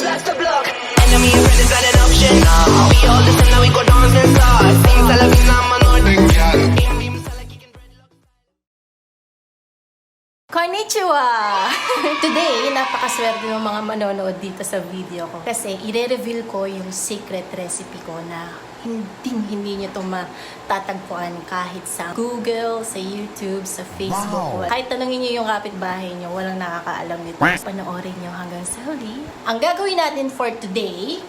that's the block. Enemy and friend is not an option. We all listen now, we go dance and start. Sing Salavina, man, or Konnichiwa! Today, napakaswerte ng mga manonood dito sa video ko. Kasi i-reveal ko yung secret recipe ko na hindi nyo ito matatagpuan kahit sa Google, sa YouTube, sa Facebook. Wow. Kahit tanungin nyo yung kapitbahay nyo, walang nakakaalam nito. Panoorin nyo hanggang sa huli. Ang gagawin natin for today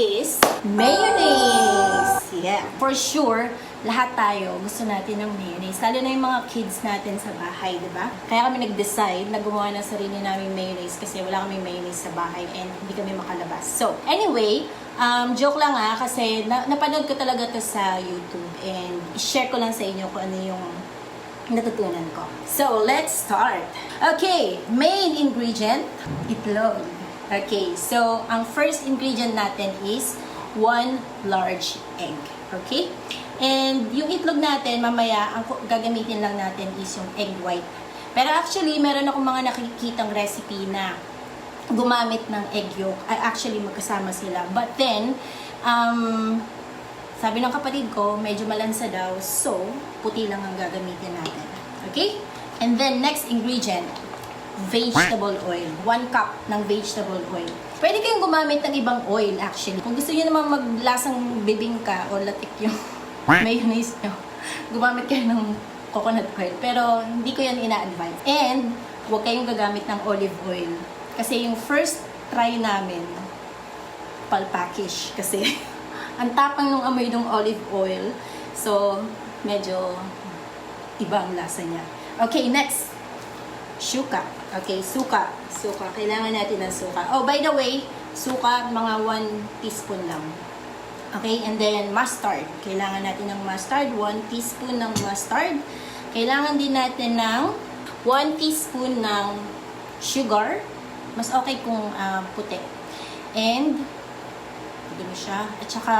is mayonnaise. Yeah, for sure, lahat tayo gusto natin ng mayonnaise. Lalo na yung mga kids natin sa bahay, di ba? Kaya kami nag-decide na gumawa ng sarili naming mayonnaise kasi wala kaming mayonnaise sa bahay and hindi kami makalabas. So, anyway, joke lang kasi napanood ko talaga to sa YouTube and share ko lang sa inyo kung ano yung natutunan ko. So, let's start. Okay, main ingredient, itlog. Okay, so ang first ingredient natin is 1 large egg. Okay? And yung itlog natin, mamaya, ang gagamitin lang natin is yung egg white. Pero actually, meron akong mga nakikitang recipe na gumamit ng egg yolk. Actually, magkasama sila. But then, sabi ng kapatid ko, medyo malansa daw. So, puti lang ang gagamitin natin. Okay? And then, next ingredient, vegetable oil. 1 cup ng vegetable oil. Pwede kayong gumamit ng ibang oil actually. Kung gusto niyo naman maglasang bibingka o latik yung mayonnaise nyo, gumamit kayo ng coconut oil. Pero hindi ko yan ina-advise. And huwag kayong gagamit ng olive oil. Kasi yung first try namin, palpakish. Kasi ang tapang ng amoy ng olive oil. So, medyo iba ang lasa niya. Okay, next. Suka. Okay, suka. Suka. Kailangan natin ng suka. Oh, by the way, suka, mga 1 teaspoon lang. Okay, and then mustard. Kailangan natin ng mustard. 1 teaspoon ng mustard. Kailangan din natin ng 1 teaspoon ng sugar. Mas okay kung puti. And, dito siya. At saka,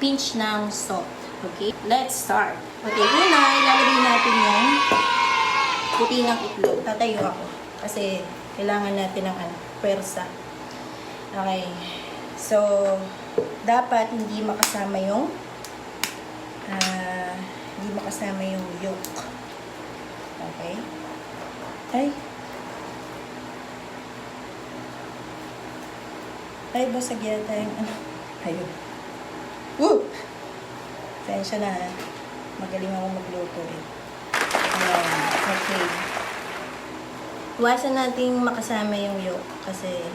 pinch ng salt. Okay, let's start. Okay, una, ilalagay natin yung puti ng itlog. Tatayo ako. Kasi, kailangan natin ng pwersa. Okay. So, dapat hindi makasama yung yolk. Okay. Ay, basag yata yung ayun. Woo! Tensya na ha. Magaling ako magluto eh. Okay. Iwasan natin makasama yung yolk kasi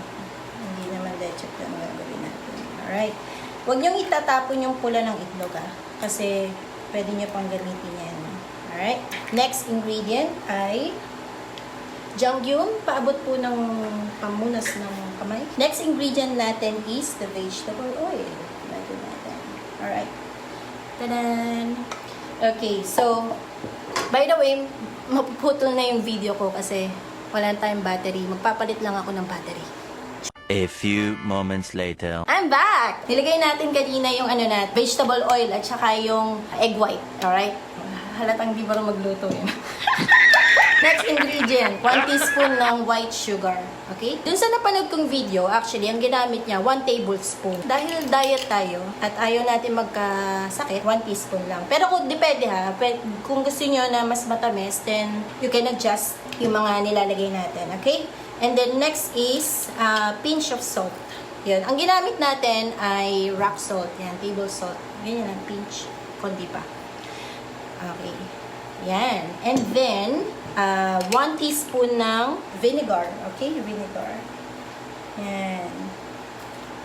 hindi naman lechep lang gagawin natin. Alright. Huwag niyong itatapon yung pula ng itlog kasi pwede niyo pang gamitin yan. Alright. Next ingredient ay jangyun. Paabot po ng pamunas ng kamay. Next ingredient natin is the vegetable oil. Lagyan natin. Alright. Tadan! Okay, so by the way, mapuputol na yung video ko kasi wala tayong battery. Magpapalit lang ako ng battery. A few moments later. I'm back! Nilagay natin kanina yung vegetable oil at saka yung egg white. Alright? Halatang di ba rin magluto yun. Next ingredient, 1 teaspoon ng white sugar. Okay? Dun sa napanood kong video, actually, ang ginamit niya, 1 tablespoon. Dahil diet tayo at ayaw natin magkasakit, 1 teaspoon lang. Pero kung depende kung gusto niyo na mas matamis, then you can adjust yung mga nilalagay natin. Okay? And then next is pinch of salt. Yan. Ang ginamit natin ay rock salt. Yan, table salt. Ganyan ang pinch. Kundi pa. Okay. Yan. And then, 1 teaspoon ng vinegar. Okay? Vinegar. Yan.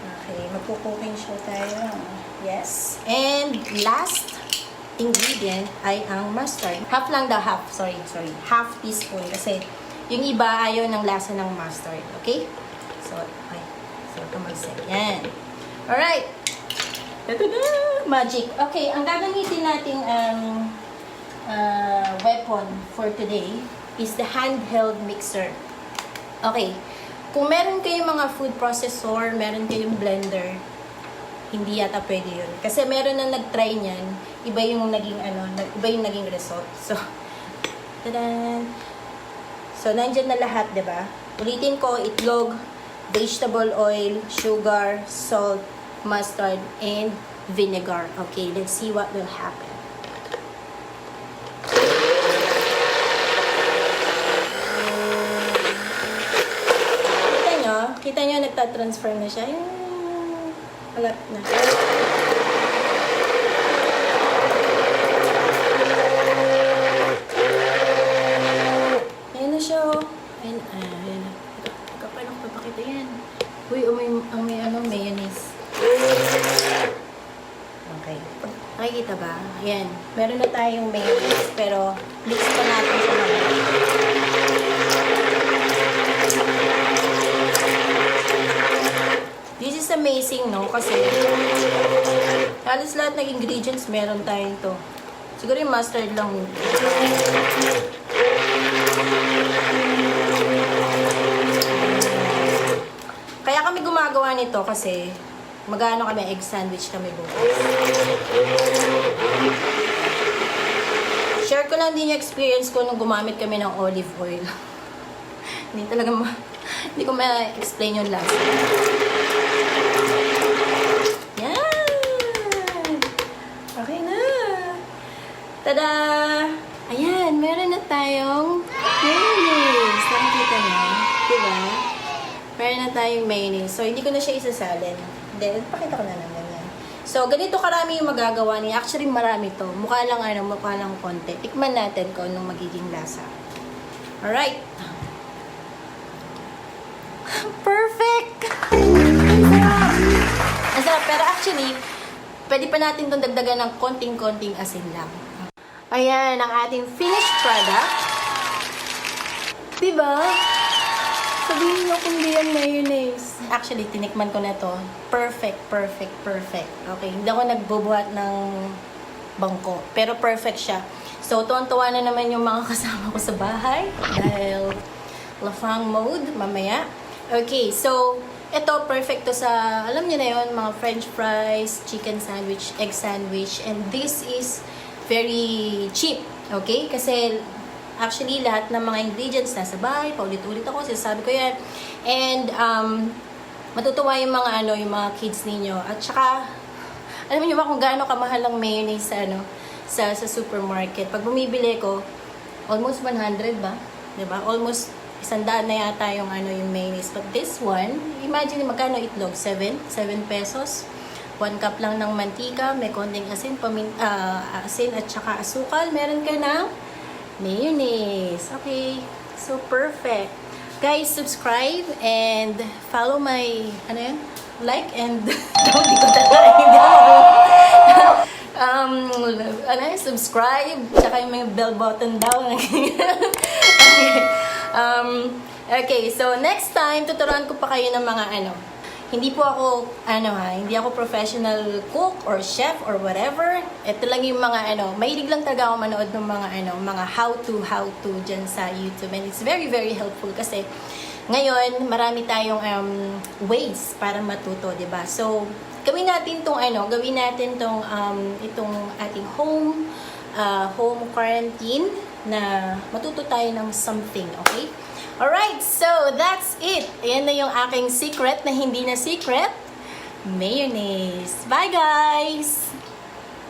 Okay. Magpo-cooking show tayo. Yes. And last ingredient ay ang mustard. Half lang daw. Sorry. Half teaspoon. Kasi yung iba ayaw ng lasa ng mustard. Okay? So, okay. So, tumalsik. Yan. Alright. Magic. Okay. Ang gagamitin nating weapon for today is the handheld mixer. Okay. Kung meron kayong mga food processor, meron kayong blender, hindi yata pwede yun. Kasi meron na nag-try niyan, iba yung naging result. So, tadan! So, nandyan na lahat, diba? Ulitin ko, itlog, vegetable oil, sugar, salt, mustard, and vinegar. Okay, let's see what will happen. Kita nyo, nagtatransfer na siya. Alat na. Ayan na siya. Ayan. Paano ko papakita yan? Uy, may mayonnaise. Okay. Nakikita ba? Ayan. Meron na tayong mayonnaise, pero mix pa natin siya naman. This is amazing, no? Kasi halos lahat ng ingredients meron tayo ito. Siguro yung mustard lang. Kaya kami gumagawa nito kasi mag-ano kami, egg sandwich kami bukas. Share ko lang din yung experience ko nung gumamit kami ng olive oil. Hindi ko ma-explain yung lasa. Okay na. Tada! Ayan, meron na tayong mayonnaise. Nakikita niyo? Diba? Meron na tayong mayonnaise. So, hindi ko na siya isasalin. Then, pakita ko na naman yan. So, ganito karami yung magagawa niya. Actually, marami to. Mukha lang konti. Tikman natin kung anong magiging lasa. Alright. Perfect! Ang sarap. Pero actually, pwede pa natin itong dagdagan ng konting-konting asin lang. Ayan, ang ating finished product. Diba? Sabihin nyo kung di yan mayonnaise. Actually, tinikman ko na to. Perfect. Okay, hindi ako nagbubuhat ng bangko. Pero perfect siya. So, tuwan-tuwa na naman yung mga kasama ko sa bahay. Dahil lafang mode, mamaya. Okay, so, ito, perfect to sa, alam niyo na yun, mga french fries, chicken sandwich, egg sandwich, and this is very cheap, okay? Kasi, actually, lahat ng mga ingredients nasa bahay, paulit-ulit ako, sinasabi ko yan. And, matutuwa yung mga, yung mga kids ninyo. At saka, alam niyo ba kung gaano kamahal ang mayonnaise sa supermarket? Pag bumibili ko, almost 100 ba? Diba? Almost 100 na yata yung yung mayonnaise. But this one, imagine magkano itlog? 7 pesos. 1 cup lang ng mantika, may konting asin, asin at saka asukal. Meron ka ng mayonnaise. Okay. So, perfect. Guys, subscribe and follow my, like and, hindi ko subscribe, tsaka yung may bell button daw. Okay, so next time, tuturuan ko pa kayo ng mga hindi po ako, hindi ako professional cook or chef or whatever. Ito lang yung mga, mahilig lang talaga ako manood ng mga how-to dyan sa YouTube. And it's very, very helpful kasi ngayon, marami tayong ways para matuto, diba? So, gawin natin tong itong ating home quarantine na matuto tayo ng something, okay? Alright, so that's it. Ayan na yung aking secret na hindi na secret. Mayonnaise. Bye, guys!